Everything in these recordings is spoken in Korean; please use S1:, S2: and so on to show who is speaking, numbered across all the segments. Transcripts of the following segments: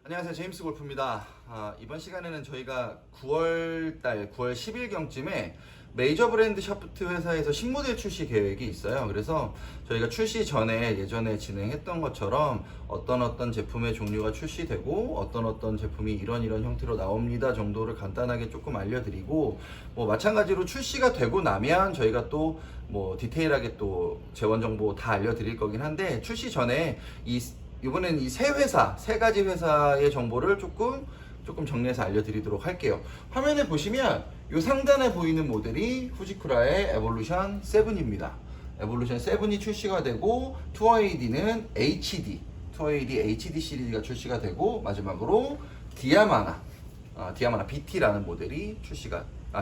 S1: 안녕하세요, 제임스 골프입니다. 이번 시간에는 저희가 9월 10일경쯤에 메이저 브랜드 샤프트 회사에서 신모델 출시 계획이 있어요. 그래서 저희가 출시 전에 예전에 진행했던 것처럼 어떤 제품의 종류가 출시되고 어떤 제품이 이런 형태로 나옵니다 정도를 간단하게 조금 알려드리고, 마찬가지로 출시가 되고 나면 저희가 또 디테일하게 또 재원 정보 다 알려드릴 거긴 한데, 출시 전에 이번엔 이 세 가지 회사의 정보를 조금 정리해서 알려드리도록 할게요. 화면에 보시면 이 상단에 보이는 모델이 후지쿠라의 에볼루션 7입니다. 에볼루션 7이 출시가 되고, 투어 AD는 투어 AD HD 시리즈가 출시가 되고, 마지막으로 디아마나 BT라는 모델이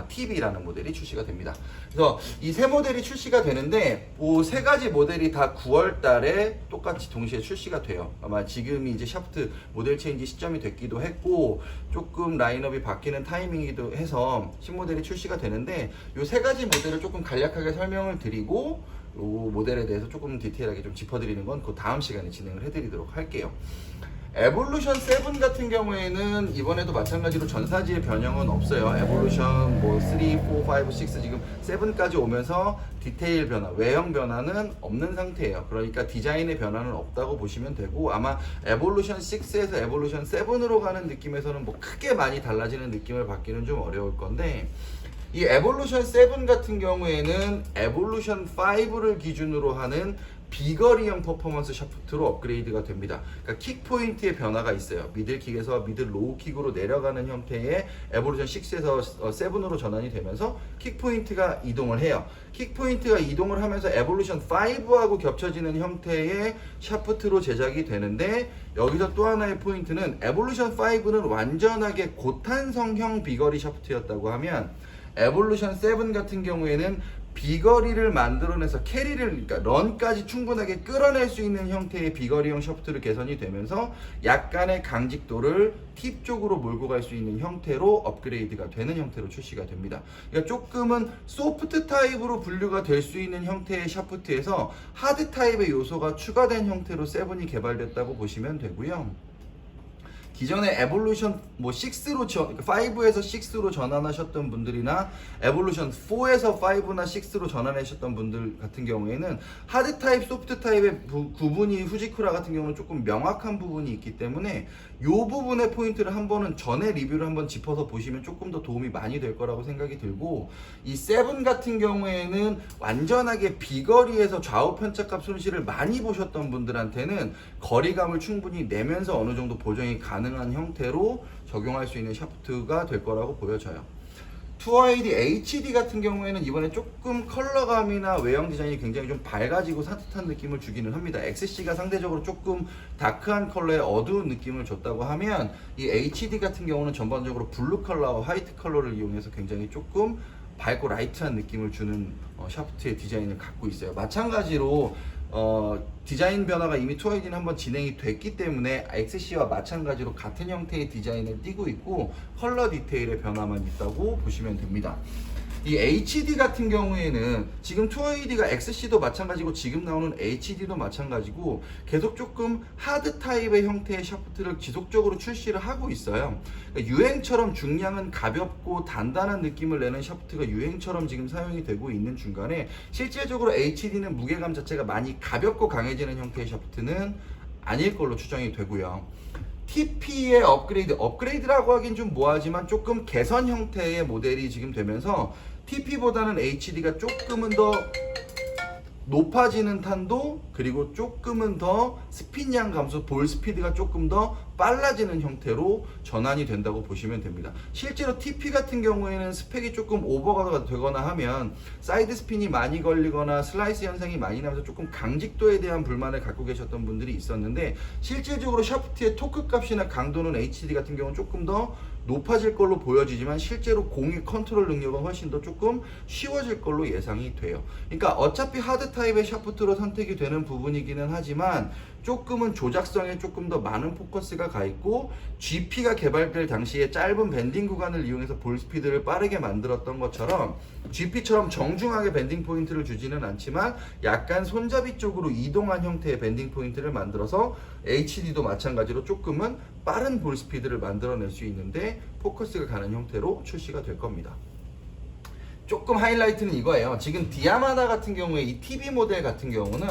S1: TB라는 모델이 출시가 됩니다. 그래서 이 세 모델이 출시가 되는데, 이 세 가지 모델이 다 9월 달에 똑같이 동시에 출시가 돼요. 아마 지금이 이제 샤프트 모델 체인지 시점이 됐기도 했고, 조금 라인업이 바뀌는 타이밍이기도 해서 신모델이 출시가 되는데, 이 세 가지 모델을 조금 간략하게 설명을 드리고, 이 모델에 대해서 조금 디테일하게 좀 짚어드리는 건 그 다음 시간에 진행을 해드리도록 할게요. 에볼루션 7 같은 경우에는 이번에도 마찬가지로 전사지의 변형은 없어요. 에볼루션 3, 4, 5, 6 지금 7까지 오면서 디테일 변화, 외형 변화는 없는 상태예요. 그러니까 디자인의 변화는 없다고 보시면 되고, 아마 에볼루션 6에서 에볼루션 7으로 가는 느낌에서는 크게 많이 달라지는 느낌을 받기는 좀 어려울 건데, 이 에볼루션 7 같은 경우에는 에볼루션 5를 기준으로 하는 비거리형 퍼포먼스 샤프트로 업그레이드가 됩니다. 그러니까 킥 포인트의 변화가 있어요. 미들킥에서 미들 로우킥으로 내려가는 형태의 에볼루션 6에서 7으로 전환이 되면서 킥 포인트가 이동을 해요. 킥 포인트가 이동을 하면서 에볼루션 5하고 겹쳐지는 형태의 샤프트로 제작이 되는데, 여기서 또 하나의 포인트는 에볼루션 5는 완전하게 고탄성형 비거리 샤프트였다고 하면, 에볼루션 7 같은 경우에는 비거리를 만들어내서 그러니까 런까지 충분하게 끌어낼 수 있는 형태의 비거리형 샤프트로 개선이 되면서 약간의 강직도를 팁 쪽으로 몰고 갈 수 있는 형태로 업그레이드가 되는 형태로 출시가 됩니다. 그러니까 조금은 소프트 타입으로 분류가 될 수 있는 형태의 샤프트에서 하드 타입의 요소가 추가된 형태로 7이 개발됐다고 보시면 되고요. 기존에 에볼루션 6로 5에서 6로 전환하셨던 분들이나 에볼루션 4에서 5나 6로 전환하셨던 분들 같은 경우에는 하드 타입, 소프트 타입의 구분이 후지쿠라 같은 경우는 조금 명확한 부분이 있기 때문에 이 부분의 포인트를 한번은 전에 리뷰를 한번 짚어서 보시면 조금 더 도움이 많이 될 거라고 생각이 들고, 이 7 같은 경우에는 완전하게 비거리에서 좌우 편차값 손실을 많이 보셨던 분들한테는 거리감을 충분히 내면서 어느 정도 보정이 가능한 형태로 적용할 수 있는 샤프트가 될 거라고 보여져요. 투어 AD HD 같은 경우에는 이번에 조금 컬러감이나 외형 디자인이 굉장히 좀 밝아지고 산뜻한 느낌을 주기는 합니다. XC가 상대적으로 조금 다크한 컬러의 어두운 느낌을 줬다고 하면, 이 HD 같은 경우는 전반적으로 블루 컬러와 화이트 컬러를 이용해서 굉장히 조금 밝고 라이트한 느낌을 주는 샤프트의 디자인을 갖고 있어요. 마찬가지로 디자인 변화가 이미 투어 AD는 한번 진행이 됐기 때문에 XC와 마찬가지로 같은 형태의 디자인을 띄고 있고, 컬러 디테일의 변화만 있다고 보시면 됩니다. 이 HD 같은 경우에는 지금 투어 AD가 XC도 마찬가지고 지금 나오는 HD도 마찬가지고 계속 조금 하드 타입의 형태의 샤프트를 지속적으로 출시를 하고 있어요. 그러니까 유행처럼 중량은 가볍고 단단한 느낌을 내는 샤프트가 유행처럼 지금 사용이 되고 있는 중간에, 실제적으로 HD는 무게감 자체가 많이 가볍고 강해지는 형태의 샤프트는 아닐 걸로 추정이 되고요. TP의 업그레이드라고 하긴 좀 뭐하지만 조금 개선 형태의 모델이 지금 되면서 TP보다는 HD가 조금은 더 높아지는 탄도, 그리고 조금은 더 스핀량 감소, 볼 스피드가 조금 더 빨라지는 형태로 전환이 된다고 보시면 됩니다. 실제로 TP 같은 경우에는 스펙이 조금 오버가 되거나 하면 사이드 스핀이 많이 걸리거나 슬라이스 현상이 많이 나면서 조금 강직도에 대한 불만을 갖고 계셨던 분들이 있었는데, 실질적으로 샤프트의 토크 값이나 강도는 HD 같은 경우는 조금 더 높아질 걸로 보여지지만 실제로 공의 컨트롤 능력은 훨씬 더 조금 쉬워질 걸로 예상이 돼요. 그러니까 어차피 하드 타입의 샤프트로 선택이 되는 부분이기는 하지만 조금은 조작성에 조금 더 많은 포커스가 가 있고, GP가 개발될 당시에 짧은 밴딩 구간을 이용해서 볼 스피드를 빠르게 만들었던 것처럼 GP처럼 정중하게 밴딩 포인트를 주지는 않지만 약간 손잡이 쪽으로 이동한 형태의 밴딩 포인트를 만들어서 HD도 마찬가지로 조금은 빠른 볼 스피드를 만들어낼 수 있는데 포커스가 가는 형태로 출시가 될 겁니다. 조금 하이라이트는 이거예요. 지금 디아마나 같은 경우에 이 TV 모델 같은 경우는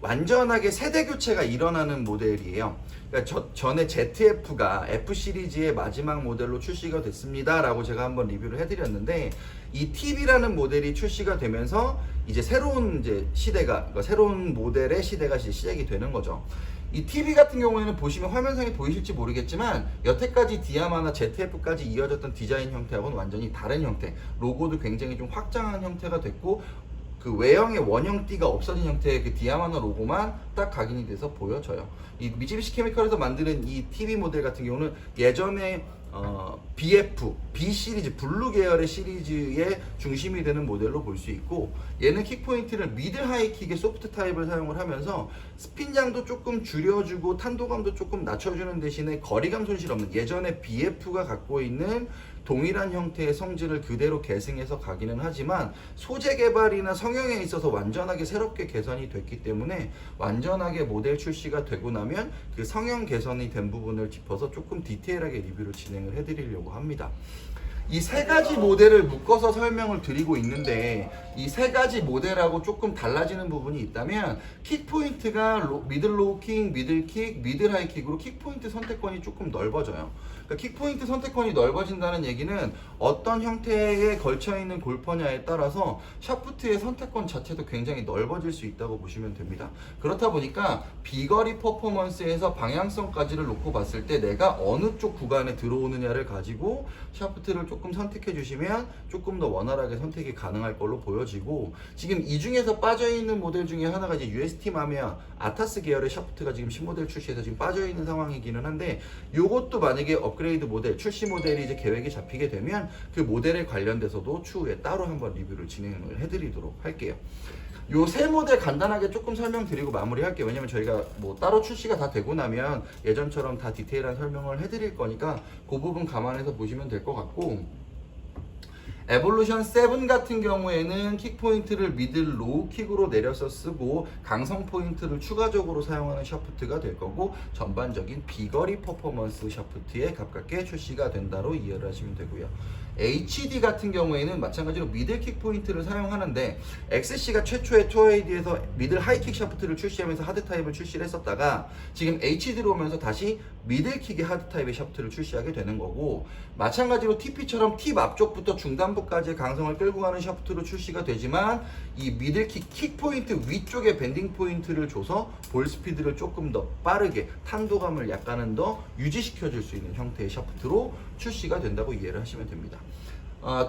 S1: 완전하게 세대 교체가 일어나는 모델이에요. 그러니까 전에 ZF가 F 시리즈의 마지막 모델로 출시가 됐습니다 라고 제가 한번 리뷰를 해드렸는데, 이 TV라는 모델이 출시가 되면서 이제 새로운 이제 시대가, 그러니까 새로운 모델의 시대가 시작이 되는 거죠. 이 TV 같은 경우에는 보시면 화면상에 보이실지 모르겠지만 여태까지 디아마나 ZF까지 이어졌던 디자인 형태하고는 완전히 다른 형태, 로고도 굉장히 좀 확장한 형태가 됐고, 그 외형의 원형 띠가 없어진 형태의 그 디아마나 로고만 딱 각인이 돼서 보여져요. 이 미쯔비시 케미컬에서 만드는 이 TV 모델 같은 경우는 예전에 BF, B 시리즈, 블루 계열의 시리즈의 중심이 되는 모델로 볼 수 있고, 얘는 킥포인트를 미드 하이 킥의 소프트 타입을 사용을 하면서 스핀장도 조금 줄여주고 탄도감도 조금 낮춰주는 대신에 거리감 손실 없는, 예전에 BF가 갖고 있는 동일한 형태의 성질을 그대로 계승해서 가기는 하지만 소재 개발이나 성형에 있어서 완전하게 새롭게 개선이 됐기 때문에 완전하게 모델 출시가 되고 나면 그 성형 개선이 된 부분을 짚어서 조금 디테일하게 리뷰를 진행을 해드리려고 합니다. 이 세 가지 모델을 묶어서 설명을 드리고 있는데, 이 세 가지 모델하고 조금 달라지는 부분이 있다면 킥 포인트가 미들 로우 킥, 미들 킥, 미들 하이 킥으로 킥 포인트 선택권이 조금 넓어져요. 그러니까 킥 포인트 선택권이 넓어진다는 얘기는 어떤 형태에 걸쳐 있는 골퍼냐에 따라서 샤프트의 선택권 자체도 굉장히 넓어질 수 있다고 보시면 됩니다. 그렇다 보니까 비거리 퍼포먼스에서 방향성까지를 놓고 봤을 때 내가 어느 쪽 구간에 들어오느냐를 가지고 샤프트를 조금 선택해 주시면 조금 더 원활하게 선택이 가능할 걸로 보여지고, 지금 이 중에서 빠져있는 모델 중에 하나가 이제 UST 마미야 아타스 계열의 샤프트가 지금 신모델 출시해서 지금 빠져있는 상황이기는 한데, 요것도 만약에 업그레이드 모델, 출시 모델이 이제 계획이 잡히게 되면 그 모델에 관련돼서도 추후에 따로 한번 리뷰를 진행을 해드리도록 할게요. 요 세 모델 간단하게 조금 설명드리고 마무리할게요. 왜냐면 저희가 뭐 따로 출시가 다 되고 나면 예전처럼 다 디테일한 설명을 해드릴 거니까 그 부분 감안해서 보시면 될 것 같고, 에볼루션 7 같은 경우에는 킥 포인트를 미들 로우 킥으로 내려서 쓰고 강성 포인트를 추가적으로 사용하는 샤프트가 될 거고, 전반적인 비거리 퍼포먼스 샤프트에 가깝게 출시가 된다로 이해를 하시면 되고요. HD 같은 경우에는 마찬가지로 미들 킥 포인트를 사용하는데, XC가 최초에 투어에이드에서 미들 하이킥 샤프트를 출시하면서 하드 타입을 출시를 했었다가 지금 HD로 오면서 다시 미들 킥의 하드 타입의 샤프트를 출시하게 되는 거고, 마찬가지로 TP처럼 팁 앞쪽부터 중단부까지 강성을 끌고 가는 샤프트로 출시가 되지만 이 미들 킥 포인트 위쪽에 밴딩 포인트를 줘서 볼 스피드를 조금 더 빠르게 탄도감을 약간은 더 유지시켜 줄 수 있는 형태의 샤프트로 출시가 된다고 이해를 하시면 됩니다.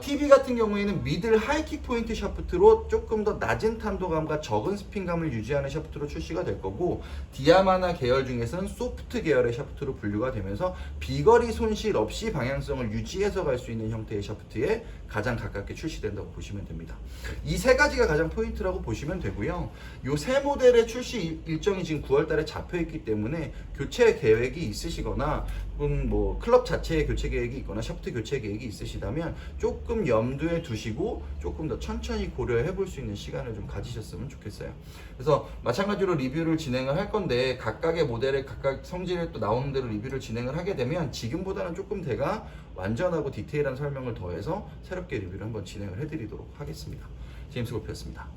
S1: TV 같은 경우에는 미들 하이킥 포인트 샤프트로 조금 더 낮은 탄도감과 적은 스핀감을 유지하는 샤프트로 출시가 될 거고, 디아마나 계열 중에서는 소프트 계열의 샤프트로 분류가 되면서 비거리 손실 없이 방향성을 유지해서 갈 수 있는 형태의 샤프트에 가장 가깝게 출시된다고 보시면 됩니다. 이 세 가지가 가장 포인트라고 보시면 되고요. 이 세 모델의 출시 일정이 지금 9월 달에 잡혀 있기 때문에 교체 계획이 있으시거나 혹은 뭐 클럽 자체의 교체 계획이 있거나 샤프트 교체 계획이 있으시다면 조금 염두에 두시고 조금 더 천천히 고려해 볼 수 있는 시간을 좀 가지셨으면 좋겠어요. 그래서 마찬가지로 리뷰를 진행을 할 건데, 각각의 모델의 각각 성질에 또 나오는 대로 리뷰를 진행을 하게 되면 지금보다는 조금 제가 완전하고 디테일한 설명을 더해서 새롭게 리뷰를 한번 진행을 해드리도록 하겠습니다. 제임스 골프였습니다.